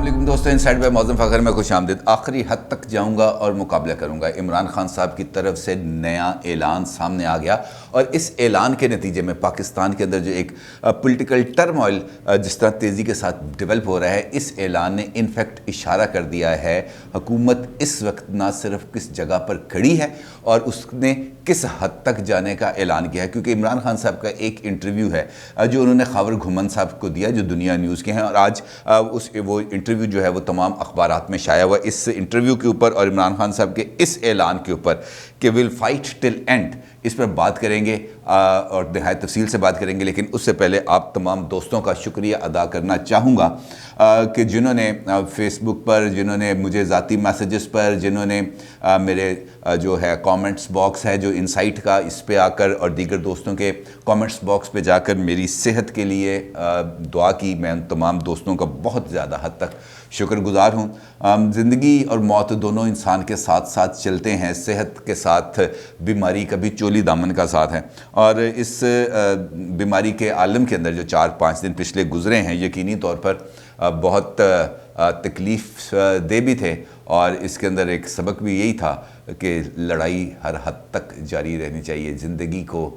علیکم دوستوں، inside by معظم فخر میں خوش آمدید۔ آخری حد تک جاؤں گا اور مقابلہ کروں گا۔ عمران خان صاحب کی طرف سے نیا اعلان سامنے آ گیا اور اس اعلان کے نتیجے میں پاکستان کے اندر جو ایک پولیٹیکل ٹرموائل جس طرح تیزی کے ساتھ ڈیولپ ہو رہا ہے، اس اعلان نے انفیکٹ اشارہ کر دیا ہے حکومت اس وقت نہ صرف کس جگہ پر کھڑی ہے اور اس نے کس حد تک جانے کا اعلان کیا ہے، کیونکہ عمران خان صاحب کا ایک انٹرویو ہے جو انہوں نے خاور گھمن صاحب کو دیا جو دنیا نیوز کے ہیں، اور آج وہ انٹرویو جو ہے وہ تمام اخبارات میں شائع ہوا۔ اس انٹرویو کے اوپر اور عمران خان صاحب کے اس اعلان کے اوپر کہ ول فائٹ ٹل اینڈ، اس پر بات کریں گے اور نہایت تفصیل سے بات کریں گے، لیکن اس سے پہلے آپ تمام دوستوں کا شکریہ ادا کرنا چاہوں گا کہ جنہوں نے فیس بک پر، جنہوں نے مجھے ذاتی میسیجز پر، جنہوں نے میرے جو ہے کامنٹس باکس ہے جو انسائٹ کا، اس پہ آ کر اور دیگر دوستوں کے کامنٹس باکس پہ جا کر میری صحت کے لیے دعا کی، میں ان تمام دوستوں کا بہت زیادہ حد تک شکر گزار ہوں۔ زندگی اور موت دونوں انسان کے ساتھ ساتھ چلتے ہیں، صحت کے ساتھ بیماری کا بھی چولی دامن کا ساتھ ہے، اور اس بیماری کے عالم کے اندر جو 4-5 دن پچھلے گزرے ہیں یقینی طور پر بہت تکلیف دہ بھی تھے، اور اس کے اندر ایک سبق بھی یہی تھا کہ لڑائی ہر حد تک جاری رہنی چاہیے۔ زندگی کو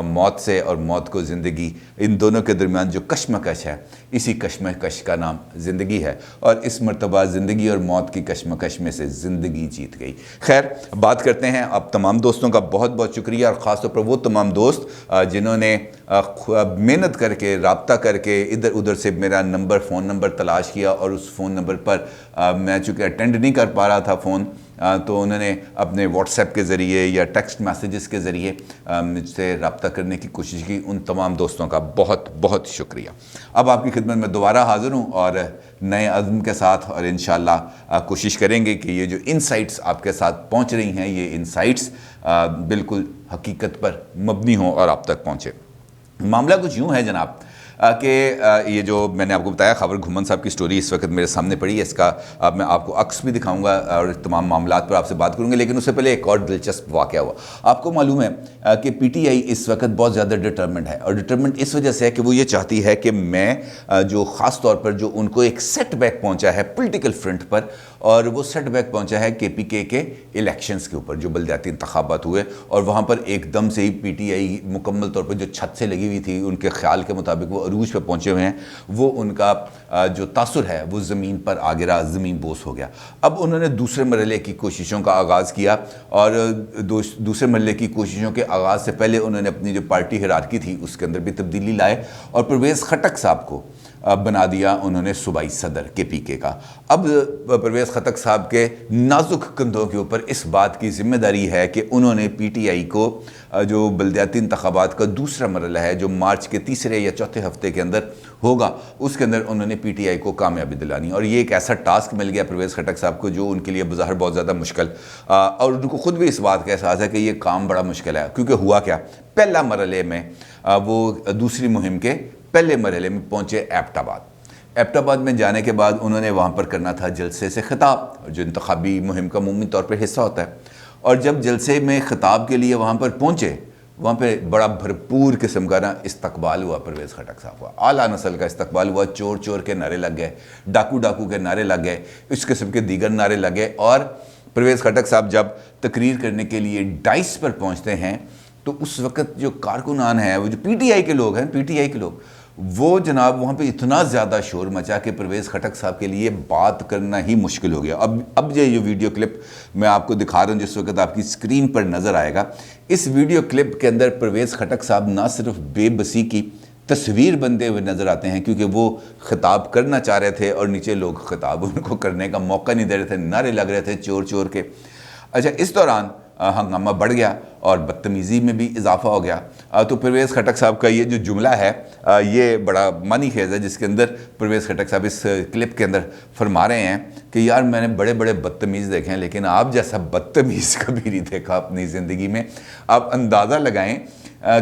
موت سے اور موت کو زندگی، ان دونوں کے درمیان جو کشمکش ہے، اسی کشمکش کا نام زندگی ہے، اور اس مرتبہ زندگی اور موت کی کشمکش میں سے زندگی جیت گئی۔ خیر، بات کرتے ہیں۔ اب تمام دوستوں کا بہت بہت شکریہ، اور خاص طور پر وہ تمام دوست جنہوں نے محنت کر کے، رابطہ کر کے، ادھر ادھر سے میرا فون نمبر تلاش کیا، اور اس فون نمبر پر میں چونکہ اٹینڈ نہیں کر پا رہا تھا فون، تو انہوں نے اپنے واٹس ایپ کے ذریعے یا ٹیکسٹ میسیجز کے ذریعے مجھ سے رابطہ کرنے کی کوشش کی۔ ان تمام دوستوں کا بہت بہت شکریہ۔ اب آپ کی خدمت میں دوبارہ حاضر ہوں اور نئے عزم کے ساتھ، اور انشاءاللہ کوشش کریں گے کہ یہ جو انسائٹس آپ کے ساتھ پہنچ رہی ہیں، یہ انسائٹس بالکل حقیقت پر مبنی ہوں اور آپ تک پہنچے۔ معاملہ کچھ یوں ہے جناب کہ یہ جو میں نے آپ کو بتایا خاور گھمن صاحب کی سٹوری اس وقت میرے سامنے پڑی ہے، اس کا اب میں آپ کو عکس بھی دکھاؤں گا اور تمام معاملات پر آپ سے بات کروں گا، لیکن اس سے پہلے ایک اور دلچسپ واقعہ ہوا۔ آپ کو معلوم ہے کہ پی ٹی آئی اس وقت بہت زیادہ ڈٹرمنٹ ہے، اور ڈٹرمنٹ اس وجہ سے ہے کہ وہ یہ چاہتی ہے کہ میں جو خاص طور پر جو ان کو ایک سیٹ بیک پہنچا ہے پولیٹیکل فرنٹ پر، اور وہ سیٹ بیک پہنچا ہے کے پی کے الیکشنز کے اوپر جو بلدیاتی انتخابات ہوئے، اور وہاں پر ایک دم سے ہی پی ٹی آئی مکمل طور پر جو چھت سے لگی ہوئی تھی ان کے خیال کے مطابق وہ عروج پہ پہنچے ہوئے ہیں، وہ ان کا جو تاثر ہے وہ زمین پر آ گرا، زمین بوس ہو گیا۔ اب انہوں نے دوسرے مرحلے کی کوششوں کا آغاز کیا، اور دوسرے مرحلے کی کوششوں کے آغاز سے پہلے انہوں نے اپنی جو پارٹی ہیرارکی تھی اس کے اندر بھی تبدیلی لائے، اور پرویز خٹک صاحب کو بنا دیا انہوں نے صوبائی صدر کے پی کے کا۔ اب پرویز خٹک صاحب کے نازک کندھوں کے اوپر اس بات کی ذمہ داری ہے کہ انہوں نے پی ٹی آئی کو جو بلدیاتی انتخابات کا دوسرا مرحلہ ہے جو مارچ کے تیسرے یا چوتھے ہفتے کے اندر ہوگا، اس کے اندر انہوں نے پی ٹی آئی کو کامیابی دلانی، اور یہ ایک ایسا ٹاسک مل گیا پرویز خٹک صاحب کو جو ان کے لیے بظاہر بہت زیادہ مشکل، اور ان کو خود بھی اس بات کا احساس ہے کہ یہ کام بڑا مشکل ہے، کیونکہ ہوا کیا، پہلا مرحلے میں وہ دوسری مہم کے پہلے مرحلے میں پہنچے ایبٹ آباد میں جانے کے بعد انہوں نے وہاں پر کرنا تھا جلسے سے خطاب، جو انتخابی مہم کا عمومی طور پر حصہ ہوتا ہے، اور جب جلسے میں خطاب کے لیے وہاں پر پہنچے، وہاں پہ بڑا بھرپور قسم کا استقبال ہوا پرویز خٹک صاحب کا، اعلیٰ نسل کا استقبال ہوا، چور چور کے نعرے لگ گئے، ڈاکو ڈاکو کے نعرے لگ گئے، اس قسم کے دیگر نعرے لگے، اور پرویز خٹک صاحب جب تقریر کرنے کے لیے ڈائس پر پہنچتے ہیں تو اس وقت جو کارکنان ہیں، وہ جو پی ٹی آئی کے لوگ ہیں، پی ٹی آئی کے لوگ، وہ جناب وہاں پہ اتنا زیادہ شور مچا کہ پرویز خٹک صاحب کے لیے بات کرنا ہی مشکل ہو گیا۔ اب یہ ویڈیو کلپ میں آپ کو دکھا رہا ہوں جس وقت آپ کی اسکرین پر نظر آئے گا، اس ویڈیو کلپ کے اندر پرویز خٹک صاحب نہ صرف بے بسی کی تصویر بنتے ہوئے نظر آتے ہیں، کیونکہ وہ خطاب کرنا چاہ رہے تھے اور نیچے لوگ خطاب ان کو کرنے کا موقع نہیں دے رہے تھے، نعرے لگ رہے تھے چور چور کے۔ اچھا، اس دوران ہنگامہ بڑھ گیا اور بدتمیزی میں بھی اضافہ ہو گیا، تو پرویز خٹک صاحب کا یہ جو جملہ ہے یہ بڑا معنی خیز ہے، جس کے اندر پرویز خٹک صاحب اس کلپ کے اندر فرما رہے ہیں کہ یار میں نے بڑے بڑے بدتمیز دیکھے ہیں، لیکن آپ جیسا بدتمیز کبھی نہیں دیکھا اپنی زندگی میں۔ آپ اندازہ لگائیں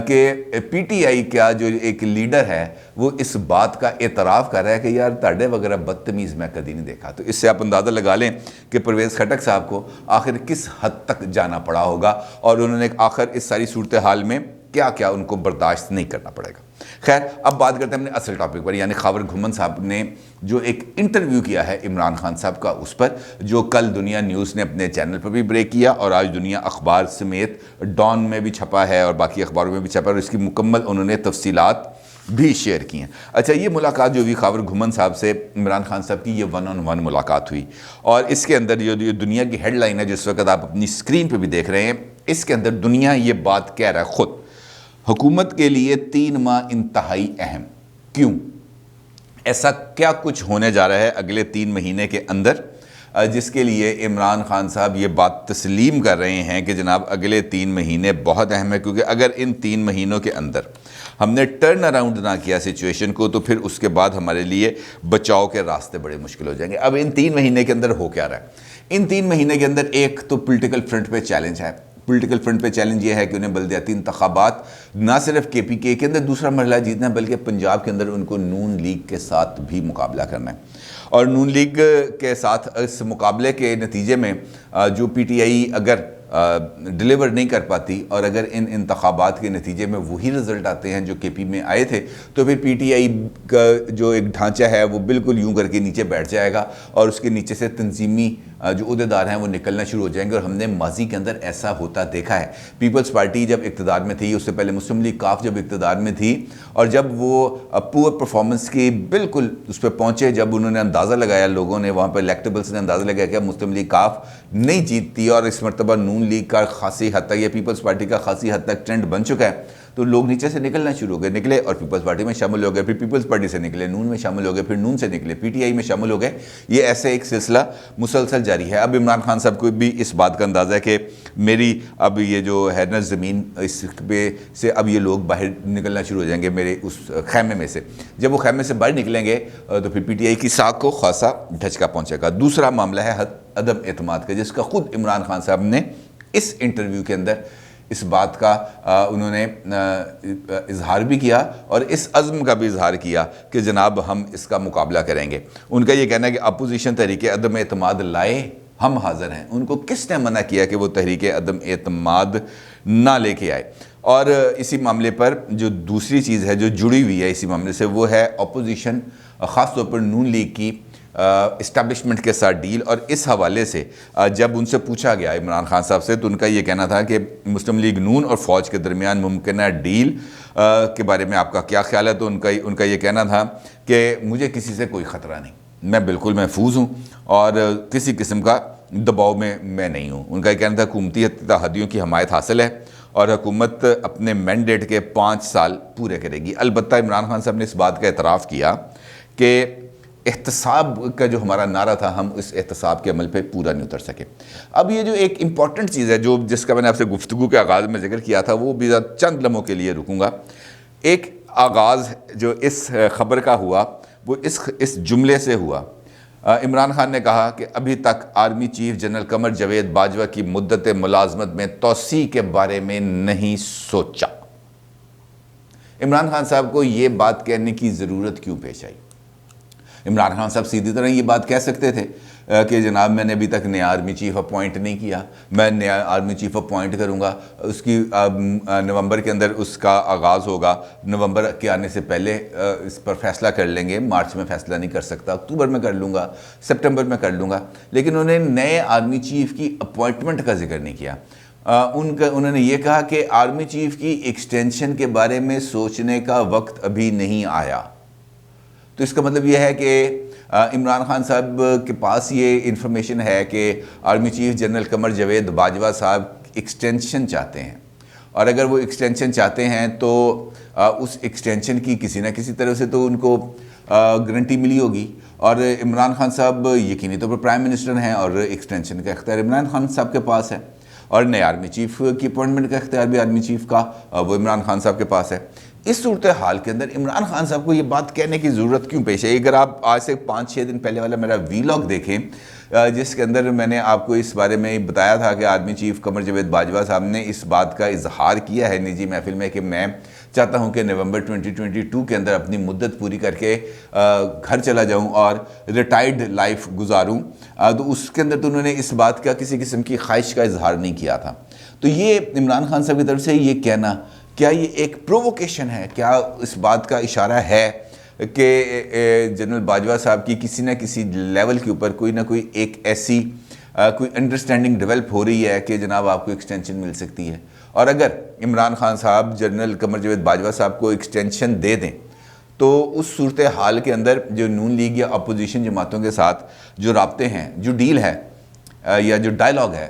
کہ پی ٹی آئی کا جو ایک لیڈر ہے وہ اس بات کا اعتراف کر رہا ہے کہ یار تاڑے وغیرہ بدتمیز میں کبھی نہیں دیکھا، تو اس سے آپ اندازہ لگا لیں کہ پرویز خٹک صاحب کو آخر کس حد تک جانا پڑا ہوگا، اور انہوں نے آخر اس ساری صورتحال میں کیا کیا ان کو برداشت نہیں کرنا پڑے گا۔ خیر اب بات کرتے ہیں اپنے اصل ٹاپک پر، یعنی خاور گھمن صاحب نے جو ایک انٹرویو کیا ہے عمران خان صاحب کا، اس پر جو کل دنیا نیوز نے اپنے چینل پر بھی بریک کیا اور آج دنیا اخبار سمیت ڈان میں بھی چھپا ہے اور باقی اخباروں میں بھی چھپا ہے، اور اس کی مکمل انہوں نے تفصیلات بھی شیئر کی ہیں۔ اچھا، یہ ملاقات جو ہوئی خاور گھمن صاحب سے عمران خان صاحب کی، یہ 1-on-1 ملاقات ہوئی، اور اس کے اندر جو دنیا کی ہیڈ لائن ہے جس وقت آپ اپنی اسکرین پہ بھی دیکھ رہے ہیں، اس کے اندر دنیا یہ بات کہہ رہا ہے خود، حکومت کے لیے 3 ماہ انتہائی اہم۔ کیوں؟ ایسا کیا کچھ ہونے جا رہا ہے اگلے 3 مہینے کے اندر جس کے لیے عمران خان صاحب یہ بات تسلیم کر رہے ہیں کہ جناب اگلے 3 مہینے بہت اہم ہے، کیونکہ اگر ان 3 مہینوں کے اندر ہم نے ٹرن اراؤنڈ نہ کیا سچویشن کو تو پھر اس کے بعد ہمارے لیے بچاؤ کے راستے بڑے مشکل ہو جائیں گے۔ اب ان 3 مہینے کے اندر ہو کیا رہا ہے؟ ان 3 مہینے کے اندر ایک تو پولیٹیکل فرنٹ پہ چیلنج ہے۔ پولیٹیکل فرنٹ پہ چیلنج یہ ہے کہ انہیں بلدیاتی انتخابات نہ صرف کے پی کے اندر دوسرا مرحلہ جیتنا ہے، بلکہ پنجاب کے اندر ان کو نون لیگ کے ساتھ بھی مقابلہ کرنا ہے، اور نون لیگ کے ساتھ اس مقابلے کے نتیجے میں جو پی ٹی آئی اگر ڈیلیور نہیں کر پاتی اور اگر ان انتخابات کے نتیجے میں وہی رزلٹ آتے ہیں جو کے پی میں آئے تھے، تو پھر پی ٹی آئی کا جو ایک ڈھانچہ ہے وہ بالکل یوں کر کے نیچے بیٹھ جائے گا، اور اس کے نیچے سے تنظیمی جو عہدیدار ہیں وہ نکلنا شروع ہو جائیں گے۔ اور ہم نے ماضی کے اندر ایسا ہوتا دیکھا ہے۔ پیپلز پارٹی جب اقتدار میں تھی، اس سے پہلے مسلم لیگ کاف جب اقتدار میں تھی، اور جب وہ پور پرفارمنس کی بالکل اس پہ پہنچے، جب انہوں نے اندازہ لگایا، لوگوں نے وہاں پہ الیکٹیبلز نے اندازہ لگایا کہ مسلم لیگ کاف نہیں جیتتی اور اس مرتبہ نون لیگ کا خاصی حد تک یا پیپلز پارٹی کا خاصی حد تک ٹرینڈ بن چکا ہے، تو لوگ نیچے سے نکلنا شروع ہو گئے، نکلے اور پیپلز پارٹی میں شامل ہو گئے، پھر پیپلز پارٹی سے نکلے، نون میں شامل ہو گئے، پھر نون سے نکلے، پی ٹی آئی میں شامل ہو گئے۔ یہ ایسے ایک سلسلہ مسلسل جاری ہے۔ اب عمران خان صاحب کو بھی اس بات کا اندازہ ہے کہ میری اب یہ جو ہے نا زمین، اس پہ سے اب یہ لوگ باہر نکلنا شروع ہو جائیں گے میرے اس خیمے میں سے۔ جب وہ خیمے سے باہر نکلیں گے تو پھر پی ٹی آئی کی ساکھ کو خاصا دھچکا پہنچے گا۔ دوسرا معاملہ ہے عدم اعتماد کا، جس کا خود عمران خان صاحب نے اس انٹرویو کے اندر اس بات کا انہوں نے اظہار بھی کیا اور اس عزم کا بھی اظہار کیا کہ جناب ہم اس کا مقابلہ کریں گے۔ ان کا یہ کہنا ہے کہ اپوزیشن تحریک عدم اعتماد لائے، ہم حاضر ہیں۔ ان کو کس نے منع کیا کہ وہ تحریک عدم اعتماد نہ لے کے آئے؟ اور اسی معاملے پر جو دوسری چیز ہے جو جڑی ہوئی ہے اسی معاملے سے، وہ ہے اپوزیشن، خاص طور پر نون لیگ کی اسٹیبلشمنٹ کے ساتھ ڈیل۔ اور اس حوالے سے جب ان سے پوچھا گیا عمران خان صاحب سے، تو ان کا یہ کہنا تھا کہ مسلم لیگ نون اور فوج کے درمیان ممکنہ ڈیل کے بارے میں آپ کا کیا خیال ہے؟ تو ان کا یہ کہنا تھا کہ مجھے کسی سے کوئی خطرہ نہیں، میں بالکل محفوظ ہوں اور کسی قسم کا دباؤ میں نہیں ہوں۔ ان کا یہ کہنا تھا حکومتی اتحادیوں کی حمایت حاصل ہے اور حکومت اپنے مینڈیٹ کے 5 سال پورے کرے گی۔ البتہ عمران خان صاحب نے اس بات کا اعتراف کیا کہ احتساب کا جو ہمارا نعرہ تھا، ہم اس احتساب کے عمل پہ پورا نہیں اتر سکے۔ اب یہ جو ایک امپورٹنٹ چیز ہے جس کا میں نے آپ سے گفتگو کے آغاز میں ذکر کیا تھا، وہ بھی چند لمحوں کے لیے رکوں گا۔ ایک آغاز جو اس خبر کا ہوا وہ اس جملے سے ہوا۔ عمران خان نے کہا کہ ابھی تک army chief general Qamar Javed Bajwa کی مدت ملازمت میں توسیع کے بارے میں نہیں سوچا۔ عمران خان صاحب کو یہ بات کہنے کی ضرورت کیوں پیش آئی؟ عمران خان صاحب سیدھی طرح یہ بات کہہ سکتے تھے کہ جناب میں نے ابھی تک نیا آرمی چیف اپوائنٹ نہیں کیا، میں نیا آرمی چیف اپوائنٹ کروں گا، اس کی نومبر کے اندر اس کا آغاز ہوگا، نومبر کے آنے سے پہلے اس پر فیصلہ کر لیں گے، مارچ میں فیصلہ نہیں کر سکتا، اکتوبر میں کر لوں گا، سپٹمبر میں کر لوں گا۔ لیکن انہوں نے نئے آرمی چیف کی اپوائنٹمنٹ کا ذکر نہیں کیا۔ انہوں نے یہ کہا کہ آرمی چیف کی ایکسٹینشن کے بارے میں سوچنے کا وقت ابھی نہیں آیا۔ تو اس کا مطلب یہ ہے کہ عمران خان صاحب کے پاس یہ انفارمیشن ہے کہ army chief general Qamar Javed Bajwa صاحب ایکسٹینشن چاہتے ہیں، اور اگر وہ ایکسٹینشن چاہتے ہیں تو اس ایکسٹینشن کی کسی نہ کسی طرف سے تو ان کو گارنٹی ملی ہوگی، اور عمران خان صاحب یقینی طور پر پرائم منسٹر ہیں اور ایکسٹینشن کا اختیار عمران خان صاحب کے پاس ہے، اور نئے آرمی چیف کی اپوائنٹمنٹ کا اختیار بھی آرمی چیف کا وہ عمران خان صاحب کے پاس ہے۔ اس صورتحال کے اندر عمران خان صاحب کو یہ بات کہنے کی ضرورت کیوں پیش ہے؟ اگر آپ آج سے 5-6 دن پہلے والا میرا ویلاگ دیکھیں جس کے اندر میں نے آپ کو اس بارے میں بتایا تھا کہ آرمی چیف قمر جاوید باجوہ صاحب نے اس بات کا اظہار کیا ہے نجی محفل میں کہ میں چاہتا ہوں کہ نومبر 2022 کے اندر اپنی مدت پوری کر کے گھر چلا جاؤں اور ریٹائرڈ لائف گزاروں، تو اس کے اندر تو انہوں نے اس بات کا کسی قسم کی خواہش کا اظہار نہیں کیا تھا۔ تو یہ عمران خان صاحب کی طرف سے یہ کہنا کیا یہ ایک پروووکیشن ہے؟ کیا اس بات کا اشارہ ہے کہ جنرل باجوہ صاحب کی کسی نہ کسی لیول کے اوپر کوئی نہ کوئی ایک ایسی کوئی انڈرسٹینڈنگ ڈیولپ ہو رہی ہے کہ جناب آپ کو ایکسٹینشن مل سکتی ہے؟ اور اگر عمران خان صاحب جنرل قمر جاوید باجوہ صاحب کو ایکسٹینشن دے دیں تو اس صورتحال کے اندر جو نون لیگ یا اپوزیشن جماعتوں کے ساتھ جو رابطے ہیں، جو ڈیل ہے یا جو ڈائلاگ ہے،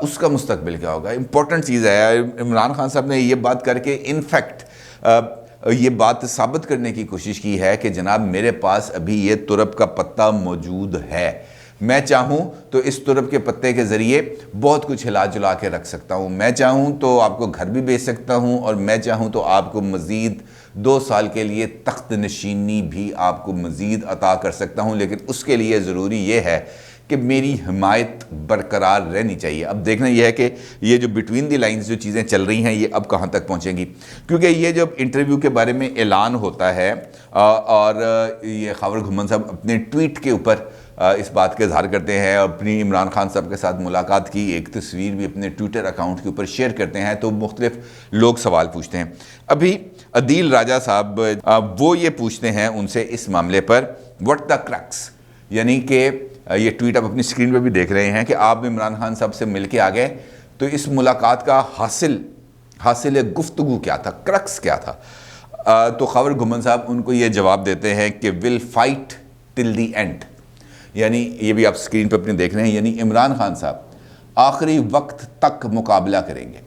اس کا مستقبل کیا ہوگا؟ امپورٹنٹ چیز ہے۔ عمران خان صاحب نے یہ بات کر کے انفیکٹ یہ بات ثابت کرنے کی کوشش کی ہے کہ جناب میرے پاس ابھی یہ ترب کا پتہ موجود ہے، میں چاہوں تو اس ترب کے پتے کے ذریعے بہت کچھ ہلا جلا کے رکھ سکتا ہوں، میں چاہوں تو آپ کو گھر بھی بیچ سکتا ہوں، اور میں چاہوں تو آپ کو مزید 2 سال کے لیے تخت نشینی بھی آپ کو مزید عطا کر سکتا ہوں، لیکن اس کے لیے ضروری یہ ہے کہ میری حمایت برقرار رہنی چاہیے۔ اب دیکھنا یہ ہے کہ یہ جو بٹوین دی لائنز جو چیزیں چل رہی ہیں یہ اب کہاں تک پہنچیں گی، کیونکہ یہ جب انٹرویو کے بارے میں اعلان ہوتا ہے اور یہ خاور گھمن صاحب اپنے ٹویٹ کے اوپر اس بات کا اظہار کرتے ہیں اور اپنی عمران خان صاحب کے ساتھ ملاقات کی ایک تصویر بھی اپنے ٹویٹر اکاؤنٹ کے اوپر شیئر کرتے ہیں، تو مختلف لوگ سوال پوچھتے ہیں۔ ابھی عدیل راجہ صاحب وہ یہ پوچھتے ہیں ان سے اس معاملے پر what the crux، یعنی کہ یہ ٹویٹ آپ اپنی سکرین پہ بھی دیکھ رہے ہیں کہ آپ عمران خان صاحب سے مل کے آ گئے تو اس ملاقات کا حاصل گفتگو کیا تھا، کرکس کیا تھا؟ تو خاور گھمن صاحب ان کو یہ جواب دیتے ہیں کہ ول فائٹ ٹل دی اینڈ، یعنی یہ بھی آپ سکرین پہ اپنے دیکھ رہے ہیں، یعنی عمران خان صاحب آخری وقت تک مقابلہ کریں گے۔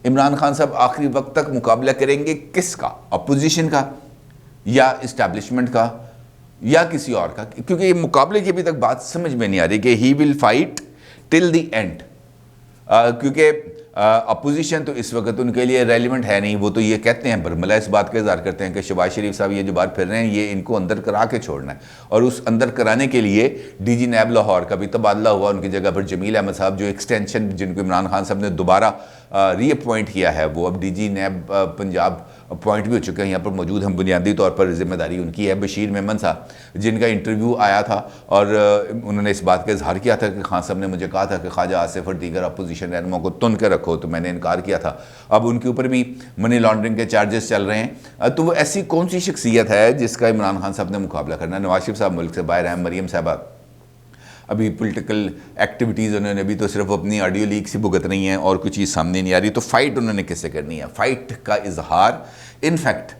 عمران خان صاحب آخری وقت تک مقابلہ کریں گے کس کا؟ اپوزیشن کا یا اسٹیبلشمنٹ کا یا کسی اور کا؟ کیونکہ یہ مقابلے کی ابھی تک بات سمجھ میں نہیں آ رہی کہ he will fight till the end, کیونکہ اپوزیشن تو اس وقت ان کے لیے ریلیونٹ ہے نہیں، وہ تو یہ کہتے ہیں، برملا اس بات کا اظہار کرتے ہیں کہ شہباز شریف صاحب یہ جو بات پھر رہے ہیں یہ ان کو اندر کرا کے چھوڑنا ہے، اور اس اندر کرانے کے لیے ڈی جی نیب لاہور کا بھی تبادلہ ہوا، ان کی جگہ پر جمیل احمد صاحب جو ایکسٹینشن جن کو عمران خان صاحب نے دوبارہ ری اپوائنٹ کیا ہے، وہ اب D G NAB Punjab appoint بھی ہو چکے ہیں، یہاں پر موجود ہم بنیادی طور پر ذمہ داری ان کی ہے۔ بشیر میمن صاحب جن کا انٹرویو آیا تھا اور انہوں نے اس بات کا اظہار کیا تھا کہ خان صاحب نے مجھے کہا تھا کہ خواجہ آصف اور دیگر اپوزیشن رہنماؤں کو تن کے رکھو، تو میں نے انکار کیا تھا۔ اب ان کے اوپر بھی منی لانڈرنگ کے چارجز چل رہے ہیں، تو وہ ایسی کون سی شخصیت ہے جس کا عمران خان صاحب نے مقابلہ کرنا؟ نواز شریف صاحب ملک سے باہر ہیں، مریم صاحبہ ابھی پولیٹیکل ایکٹیویٹیز انہوں نے ابھی تو صرف اپنی آڈیو لیک سے بھگت رہی ہیں اور کوئی چیز سامنے نہیں آ رہی، تو فائٹ انہوں نے کس سے کرنی ہے؟ فائٹ کا اظہار انفیکٹ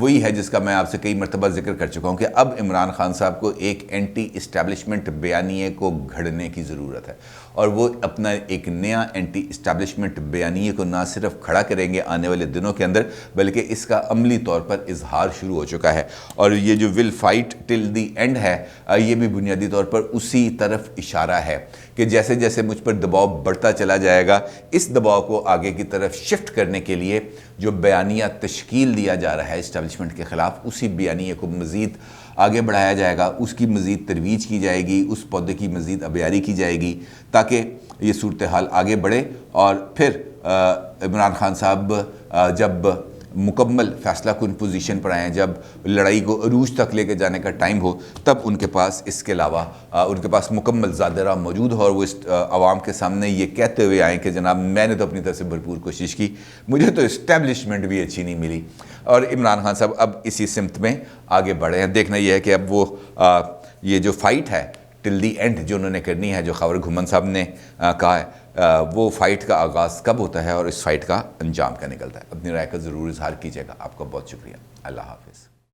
وہی ہے جس کا میں آپ سے کئی مرتبہ ذکر کر چکا ہوں کہ اب عمران خان صاحب کو ایک اینٹی اسٹیبلشمنٹ بیانیے کو گھڑنے کی ضرورت ہے، اور وہ اپنا ایک نیا اینٹی اسٹیبلشمنٹ بیانیے کو نہ صرف کھڑا کریں گے آنے والے دنوں کے اندر، بلکہ اس کا عملی طور پر اظہار شروع ہو چکا ہے، اور یہ جو ول فائٹ ٹل دی اینڈ ہے یہ بھی بنیادی طور پر اسی طرف اشارہ ہے کہ جیسے جیسے مجھ پر دباؤ بڑھتا چلا جائے گا، اس دباؤ کو آگے کی طرف شفٹ کرنے کے لیے جو بیانیہ تشکیل دیا جا رہا ہے اسٹیبلشمنٹ کے خلاف، اسی بیانیے کو مزید آگے بڑھایا جائے گا، اس کی مزید ترویج کی جائے گی، اس پودے کی مزید آبیاری کی جائے گی، تاکہ یہ صورتحال آگے بڑھے، اور پھر عمران خان صاحب جب مکمل فیصلہ کن پوزیشن پر آئیں، جب لڑائی کو عروج تک لے کے جانے کا ٹائم ہو، تب ان کے پاس اس کے علاوہ ان کے پاس مکمل زادرہ موجود ہو، اور وہ عوام کے سامنے یہ کہتے ہوئے آئیں کہ جناب میں نے تو اپنی طرف سے بھرپور کوشش کی، مجھے تو اسٹیبلشمنٹ بھی اچھی نہیں ملی، اور عمران خان صاحب اب اسی سمت میں آگے بڑھے ہیں۔ دیکھنا یہ ہے کہ اب وہ یہ جو فائٹ ہے ٹل دی اینڈ جو انہوں نے کرنی ہے، جو خاور گھمن صاحب نے کہا ہے، وہ فائٹ کا آغاز کب ہوتا ہے اور اس فائٹ کا انجام کیا نکلتا ہے؟ اپنی رائے کا ضرور اظہار کیجیے گا۔ آپ کا بہت شکریہ، اللہ حافظ۔